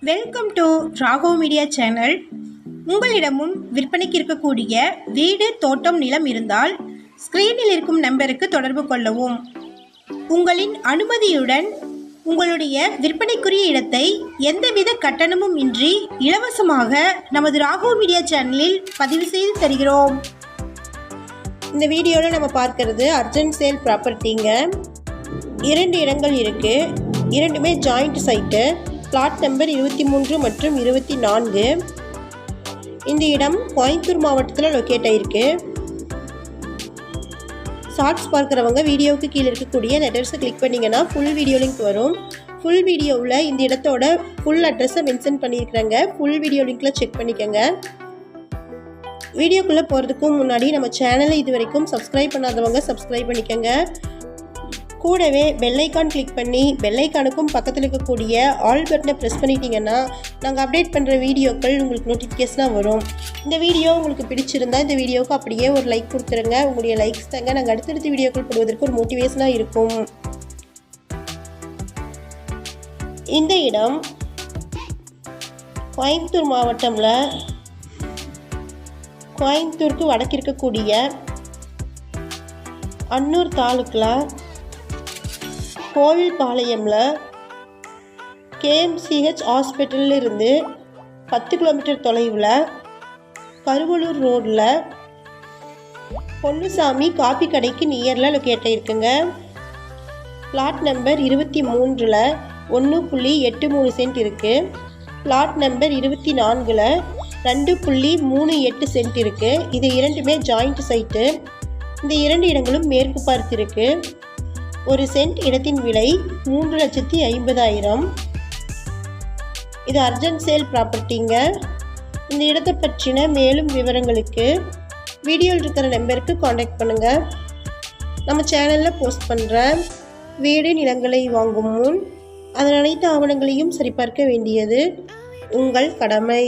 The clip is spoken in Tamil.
Welcome to Raghav media channel. உங்களிடமும் விற்பனைக்கு இருக்கக்கூடிய வீடு, தோட்டம், நிலம் இருந்தால் ஸ்கிரீனில் இருக்கும் நம்பருக்கு தொடர்பு கொள்ளவும். உங்களின் அனுமதியுடன் உங்களுடைய விற்பனைக்குரிய இடத்தை எந்தவித கட்டணமும் இன்றி இலவசமாக நமது ராகவ் மீடியா சேனலில் பதிவு செய்து தருகிறோம். இந்த வீடியோவில் நம்ம பார்க்கறது அர்ஜென்ட் சேல் ப்ராப்பர்ட்டிங்க. 2 இடங்கள் இருக்குது. இரண்டுமே ஜாயிண்ட் சைட்டு. பிளாட் நம்பர் 23 மற்றும் 24. இந்த இடம் கோயம்புத்தூர் மாவட்டத்தில் லொக்கேட் ஆகிருக்கு. ஷார்ட்ஸ் பார்க்குறவங்க வீடியோவுக்கு கீழே இருக்கக்கூடிய லெட்டர்ஸை கிளிக் பண்ணிங்கன்னா ஃபுல் வீடியோ லிங்க் வரும். ஃபுல் வீடியோவில் இந்த இடத்தோட ஃபுல் அட்ரஸை மென்ஷன் பண்ணியிருக்கிறேங்க. ஃபுல் வீடியோ லிங்க்கில் செக் பண்ணிக்கோங்க. வீடியோக்குள்ளே போகிறதுக்கும் முன்னாடி நம்ம சேனலை இது வரைக்கும் சப்ஸ்கிரைப் பண்ணாதவங்க சப்ஸ்கிரைப் பண்ணிக்கோங்க. கூடவே பெல்லைக்கான் கிளிக் பண்ணி பெல்லைக்கானுக்கும் பக்கத்தில் இருக்கக்கூடிய ஆல் பட்டனை ப்ரெஸ் பண்ணிட்டீங்கன்னா நாங்கள் அப்டேட் பண்ணுற வீடியோக்கள் உங்களுக்கு நோட்டிஃபிகேஷனாக வரும். இந்த வீடியோ உங்களுக்கு பிடிச்சிருந்தா இந்த வீடியோவுக்கு அப்படியே ஒரு லைக் கொடுத்துருங்க. உங்களுடைய லைக்ஸ் தாங்க நாங்கள் அடுத்தடுத்த வீடியோக்கள் போடுவதற்கு ஒரு மோட்டிவேஷனாக இருக்கும். இந்த இடம் கோயம்புத்தூர் மாவட்டம்ல கோயம்புத்தூருக்கு வடக்கு இருக்கக்கூடிய அன்னூர் தாலுக்கில் கோவில்பாளையம்ல KMCH ஹாஸ்பிட்டலில் இருந்து 10 கிலோமீட்டர் தொலைவில் கருவலூர் ரோடில் பொன்னுசாமி காப்பி கடைக்கு நியரில் லொக்கேட் ஆகிருக்குங்க. பிளாட் நம்பர் 23ல் 1.83 சென்ட் இருக்குது. பிளாட் நம்பர் 24ல் 2.38 சென்ட் இருக்குது. இது இரண்டுமே ஜாயிண்ட் சைட்டு. இந்த 2 இடங்களும் மேற்கு பார்த்து இருக்குது. ஒரு சென்ட் இடத்தின் விலை 3,50,000. இது அர்ஜென்ட் சேல் ப்ராப்பர்ட்டிங்க. இந்த இடத்தை பற்றின மேலும் விவரங்களுக்கு வீடியோவில் இருக்கிற நம்பருக்கு காண்டாக்ட் பண்ணுங்கள். நம்ம சேனலில் போஸ்ட் பண்ணுற வீடு, நிலங்களை வாங்கும் முன் அதன் அனைத்து ஆவணங்களையும் சரிபார்க்க வேண்டியது உங்கள் கடமை.